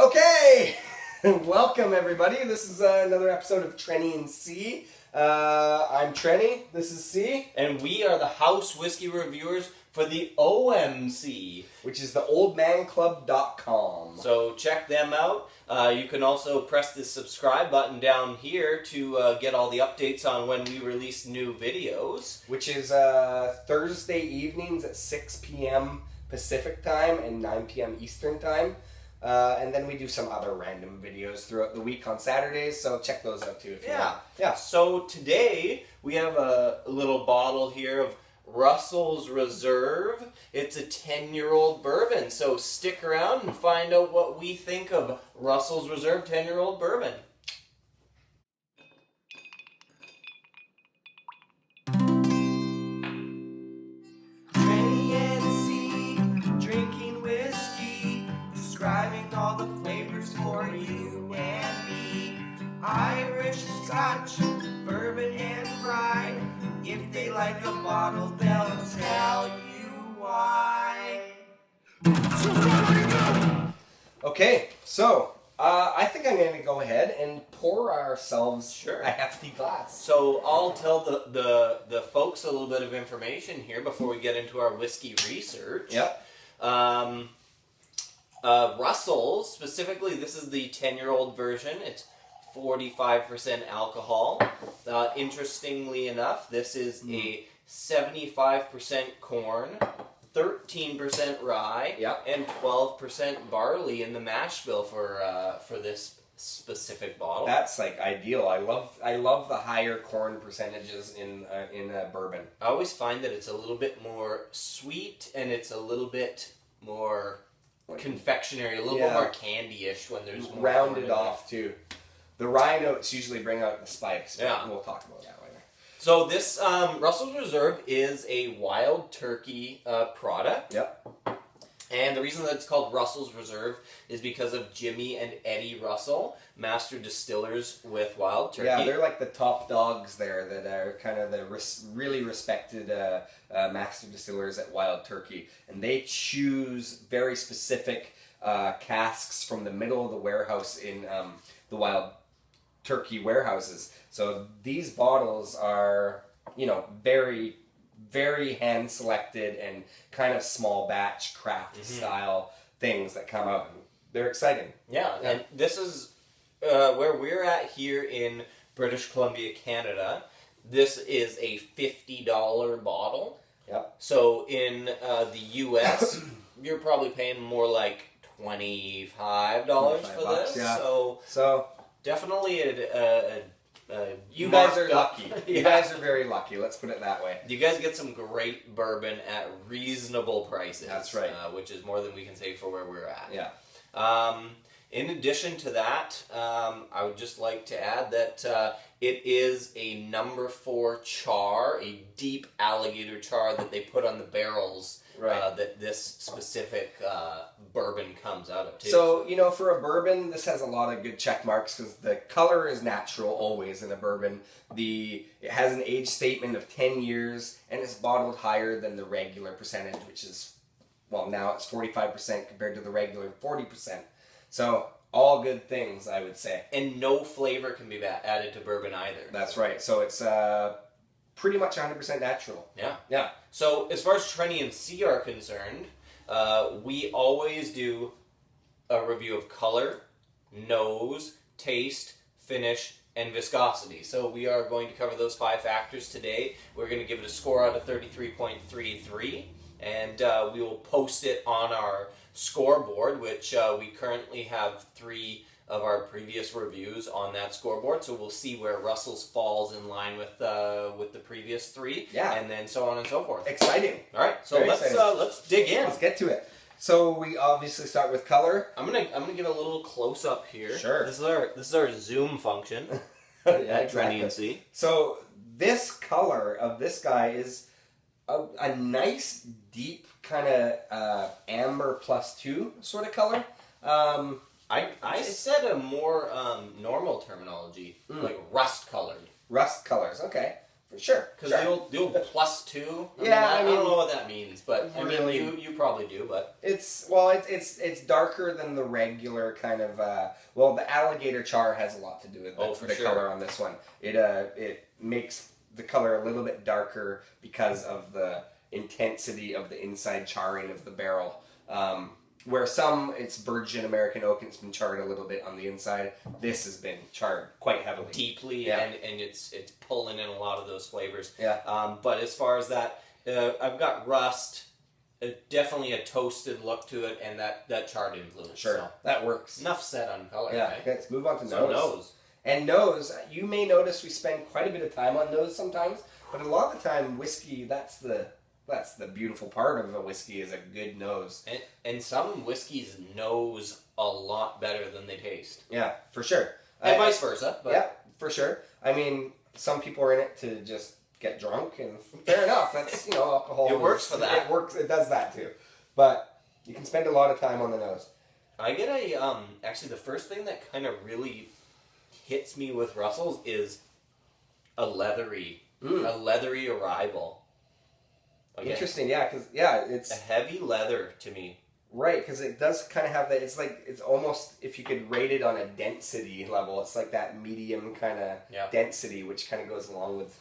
Okay, welcome everybody. This is another episode of Trenny and C. I'm Trenny, this is C. And we are the house whiskey reviewers for the OMC. Which is the oldmanclub.com. So check them out. You can also press the subscribe button down here to get all the updates on when we release new videos. Which is Thursday evenings at 6 p.m. Pacific time and 9 p.m. Eastern time. And then we do some other random videos throughout the week on Saturdays, so check those out too if you want. Yeah. So today we have a little bottle here of Russell's Reserve. It's a 10-year-old bourbon, so stick around and find out what we think of Russell's Reserve 10-year-old bourbon. Trenny and C, drinking whiskey, describing all the flavors for you and me. Irish, Scotch, bourbon, and rye. If they like a bottle, they'll tell you why. Okay, so I think I'm going to go ahead and pour ourselves a hefty glass. So I'll tell the folks a little bit of information here before we get into our whiskey research. Yep. Russell's, specifically, this is the 10-year-old version. It's 45% alcohol. Interestingly enough, this is a 75% corn, 13% rye, and 12% barley in the mash bill for this specific bottle. That's like ideal. I love the higher corn percentages in bourbon. I always find that it's a little bit more sweet and it's a little bit more confectionery, a little bit more candy-ish when there's more rounded off too. The rye notes usually bring out the spice. But we'll talk about that later. So this Russell's Reserve is a wild turkey product. Yep. And the reason that it's called Russell's Reserve is because of Jimmy and Eddie Russell, master distillers with wild turkey. Yeah, they're like the top dogs there that are kind of the really respected master distillers at Wild Turkey. And they choose very specific casks from the middle of the warehouse in the Wild Turkey warehouses. So these bottles are, very, very hand selected and kind of small batch craft style things that come out. They're exciting. Yeah, and this is where we're at here in British Columbia, Canada. This is a $50 bottle. Yep. So in the U.S., you're probably paying more like $25 for this. Yeah. So definitely you guys are lucky. You guys are very lucky. Let's put it that way. You guys get some great bourbon at reasonable prices. That's right. Which is more than we can say for where we're at. Yeah. In addition to that, I would just like to add that it is a number 4 char, a deep alligator char that they put on the barrels that this specific bourbon comes out of too. So, for a bourbon, this has a lot of good check marks because the color is natural always in a bourbon. It has an age statement of 10 years and it's bottled higher than the regular percentage, which is, now it's 45% compared to the regular 40%. So, all good things, I would say. And no flavor can be added to bourbon either. That's right. So, it's pretty much 100% natural. Yeah. Yeah. So, as far as Trenny and C are concerned, we always do a review of color, nose, taste, finish, and viscosity. So we are going to cover those 5 factors today. We're going to give it a score out of 33.33, and we will post it on our scoreboard, which we currently have 3 of our previous reviews on that scoreboard, so we'll see where Russell's falls in line with the previous 3, and then so on and so forth. Exciting. All right, so let's dig in. Let's get to it. So we obviously start with color. I'm gonna give a little close up here. Sure. This is our zoom function. Exactly. And C. So this color of this guy is a nice deep kind of amber +2 sort of color. I said a more normal terminology, like rust colored. Rust colors, okay. For sure. Because the old +2. I I don't know what that means, but really, I mean, you probably do. But it's darker than the regular kind of. The alligator char has a lot to do with the color on this one. It makes the color a little bit darker because of the intensity of the inside charring of the barrel. Where some, it's virgin American oak and it's been charred a little bit on the inside. This has been charred quite heavily. Deeply, and it's pulling in a lot of those flavors. Yeah. But as far as that, I've got rust, definitely a toasted look to it, and that charred influence. Sure, so. that works. Enough said on color. Yeah, okay, let's move on to So nose. And nose, you may notice we spend quite a bit of time on nose sometimes, but a lot of the time, whiskey, that's the beautiful part of a whiskey is a good nose. And some whiskeys nose a lot better than they taste. Yeah, for sure. And vice versa. But. Yeah, for sure. I mean, some people are in it to just get drunk, and fair enough. That's, alcohol. It works for that. It works. It does that too. But you can spend a lot of time on the nose. I get actually the first thing that kind of really hits me with Russell's is a leathery arrival. Okay. Interesting, because it's a heavy leather to me. Right, because it does kind of have that. It's almost, if you could rate it on a density level, it's like that medium kind of density, which kind of goes along with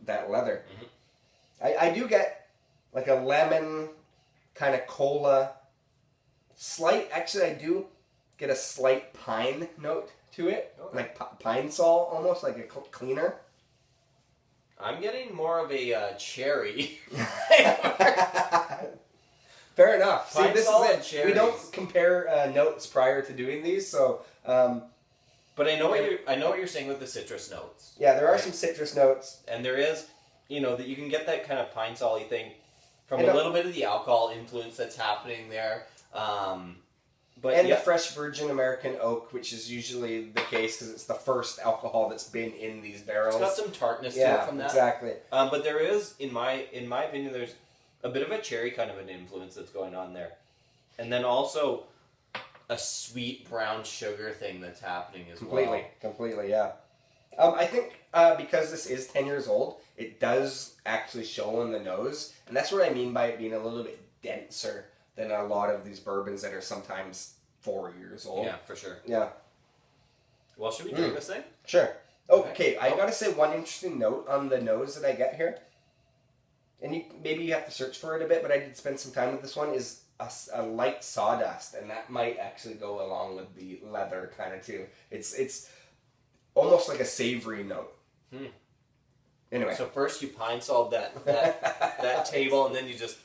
that leather. Mm-hmm. I do get like a lemon kind of cola, slight. Actually, I do get a slight pine note to it, like pine sol, almost like a cleaner. I'm getting more of a cherry. Fair enough. See, Pine this sol is and it. cherries. We don't compare notes prior to doing these, so. But I know what you're saying with the citrus notes. Yeah, there are some citrus notes, and there is, that you can get that kind of pine sol-y thing from a little bit of the alcohol influence that's happening there. The fresh virgin American oak, which is usually the case because it's the first alcohol that's been in these barrels. It's got some tartness to it from that. Exactly. But there is, in my opinion, there's a bit of a cherry kind of an influence that's going on there, and then also a sweet brown sugar thing that's happening as well. Completely, yeah. I think because this is 10 years old, it does actually show on the nose, and that's what I mean by it being a little bit denser than a lot of these bourbons that are sometimes 4 years old. Yeah, for sure. Yeah. Well, should we drink this thing? Sure. Okay, I gotta say one interesting note on the nose that I get here, and maybe you have to search for it a bit, but I did spend some time with this one, is a light sawdust, and that might actually go along with the leather kind of too. It's almost like a savory note. Anyway. So first you pine solved that table, and then you just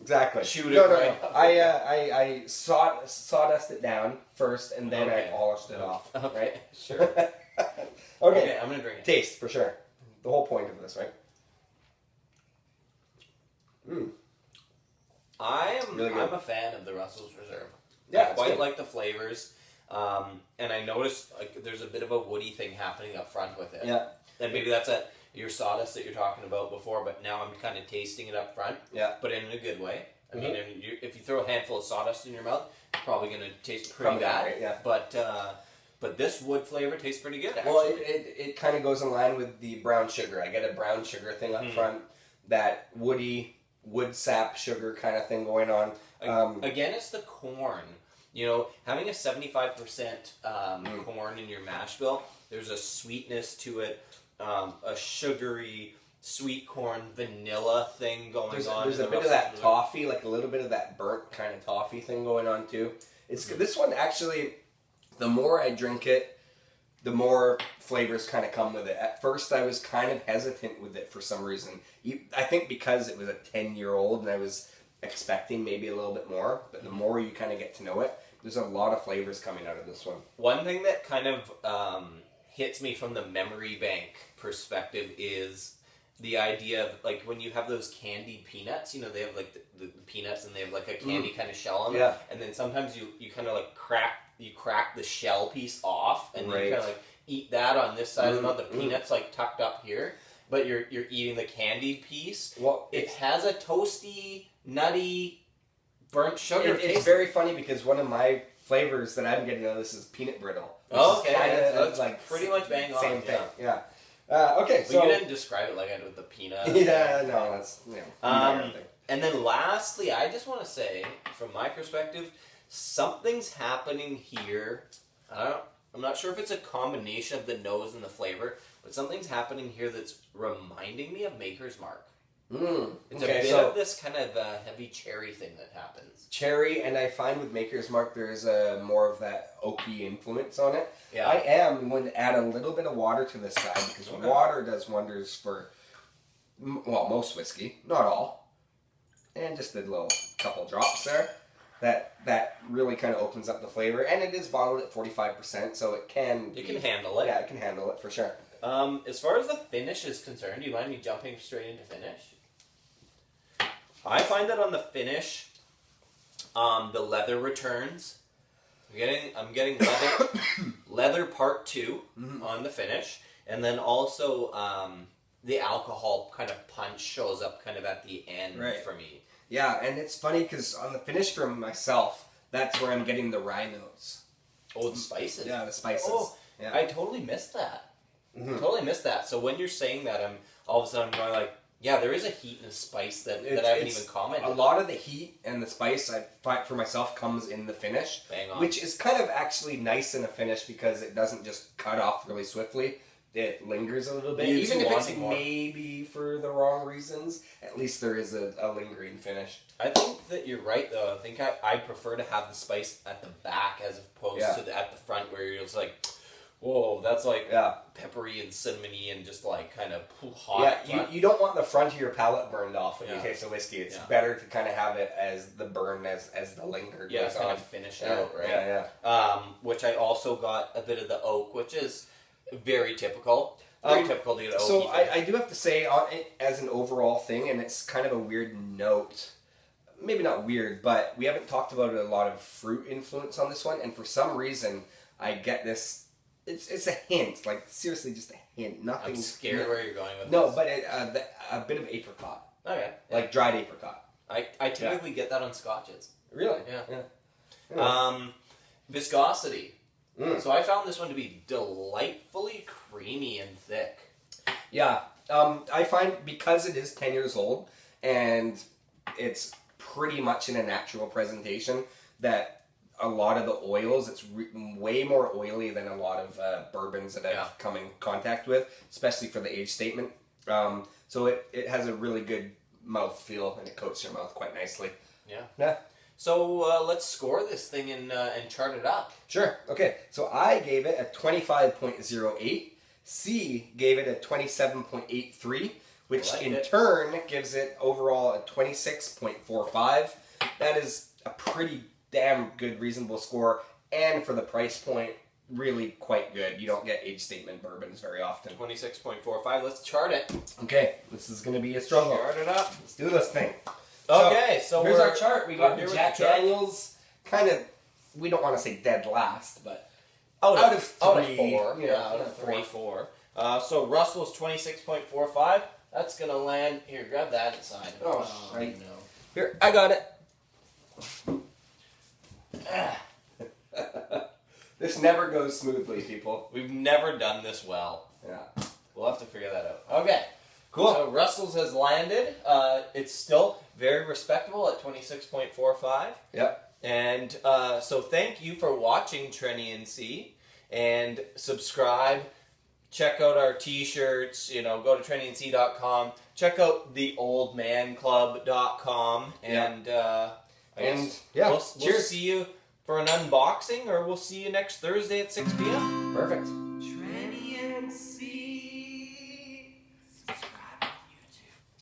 exactly. Shoot it right. I sawdust it down first, and then I polished it off. Okay, right? Sure. Okay, I'm gonna drink it. Taste for sure. The whole point of this, right? I'm a fan of the Russell's Reserve. Yeah, I quite like the flavors, and I noticed there's a bit of a woody thing happening up front with it. Yeah. And maybe that's your sawdust that you're talking about before, but now I'm kind of tasting it up front. Yeah. But in a good way. I mean, if you throw a handful of sawdust in your mouth, it's probably going to taste pretty bad. Right, yeah. But this wood flavor tastes pretty good, actually. Well, it kind of goes in line with the brown sugar. I get a brown sugar thing up front, that woody wood sap sugar kind of thing going on. Again, it's the corn. Having a 75% corn in your mash bill, there's a sweetness to it, a sugary, sweet corn, vanilla thing going on. There's a bit of that toffee, like a little bit of that burnt kind of toffee thing going on too. This one actually, the more I drink it, the more flavors kind of come with it. At first, I was kind of hesitant with it for some reason. I think because it was a 10-year-old and I was expecting maybe a little bit more, but the more you kind of get to know it, there's a lot of flavors coming out of this one. One thing that kind of hits me from the memory bank perspective is the idea of, like, when you have those candied peanuts, they have like the peanuts and they have like a candy kind of shell on them. Yeah. And then sometimes you kind of like crack the shell piece off and then you kind of like eat that on this side of the mouth. The peanuts like tucked up here, but you're eating the candied piece. Well, it has a toasty, nutty, burnt sugar taste. It's very funny because one of my flavors that I'm getting out of this is peanut brittle. Oh, okay. That's like pretty much bang on. Same thing. Yeah. Okay, But so you didn't describe it like I did with the peanut. yeah, no, that's minor thing. And then lastly, I just want to say, from my perspective, something's happening here. I'm not sure if it's a combination of the nose and the flavor, but something's happening here that's reminding me of Maker's Mark. It's a bit of this kind of heavy cherry thing that happens. Cherry, and I find with Maker's Mark there's more of that oaky influence on it. Yeah. I am going to add a little bit of water to this guy because water does wonders for, well, most whiskey, not all. And just a little couple drops there. That really kind of opens up the flavor, and it is bottled at 45%, so it can... You can handle it. Yeah, it can handle it for sure. As far as the finish is concerned, do you mind me jumping straight into finish? I find that on the finish, the leather returns. I'm getting leather part 2 on the finish, and then also the alcohol kind of punch shows up kind of at the end for me. Yeah, and it's funny because on the finish for myself, that's where I'm getting the rye notes. Oh, the spices. Yeah, the spices. Oh, yeah. I totally missed that. Totally missed that. So when you're saying that, I'm all of a sudden going like, yeah, there is a heat and a spice that I haven't even commented. A lot of the heat and the spice I find for myself comes in the finish, Bang on. which is kind of actually nice in a finish because it doesn't just cut off really swiftly. It lingers a little bit, even if it's maybe for the wrong reasons. At least there is a lingering finish. I think that you're right, though. I think I prefer to have the spice at the back as opposed to at the front, where you're just like, whoa, that's like peppery and cinnamony and just like kind of hot. Yeah, you don't want the front of your palate burned off when you taste a whiskey. It's better to kind of have it as the burn as the linger goes kind on. of finish out, right? Yeah. Which I also got a bit of the oak, which is very typical. Very typical to get oaky. So I do have to say, as an overall thing, and it's kind of a weird note, maybe not weird, but we haven't talked about a lot of fruit influence on this one, and for some reason, I get this, it's a hint, like seriously just a hint, nothing. I'm scared where you're going with this. No, but a bit of apricot. Okay. Like dried apricot. I typically get that on scotches. Really? Yeah. Viscosity. So I found this one to be delightfully creamy and thick. Yeah. I find because it is 10 years old and it's pretty much in a natural presentation that a lot of the oils, it's way more oily than a lot of bourbons that I've come in contact with, especially for the age statement. So it has a really good mouthfeel and it coats your mouth quite nicely. Yeah. So let's score this thing and chart it up. Sure. Okay. So I gave it a 25.08. C gave it a 27.83, which turn gives it overall a 26.45. That is a pretty damn good, reasonable score, and for the price point, really quite good. You don't get age statement bourbons very often. 26.45. Let's chart it. Okay. This is going to be a struggle. Chart it up. Let's do this thing. Okay, so here's our chart. We got Jack Daniels, kind of, we don't want to say dead last, but out of 4. Out of 3, 4. So Russell's 26.45. That's going to land, here, grab that inside. Oh right. No. Here, I got it. This never goes smoothly, people. We've never done this well. Yeah. We'll have to figure that out. Okay. Cool. So Russell's has landed. It's still very respectable at 26.45. Yep. And so thank you for watching Trenny and C. And subscribe. Check out our t-shirts. Go to trennyandc.com. Check out theoldmanclub.com. And we'll see you for an unboxing, or we'll see you next Thursday at 6 p.m. Perfect. Trenny and C.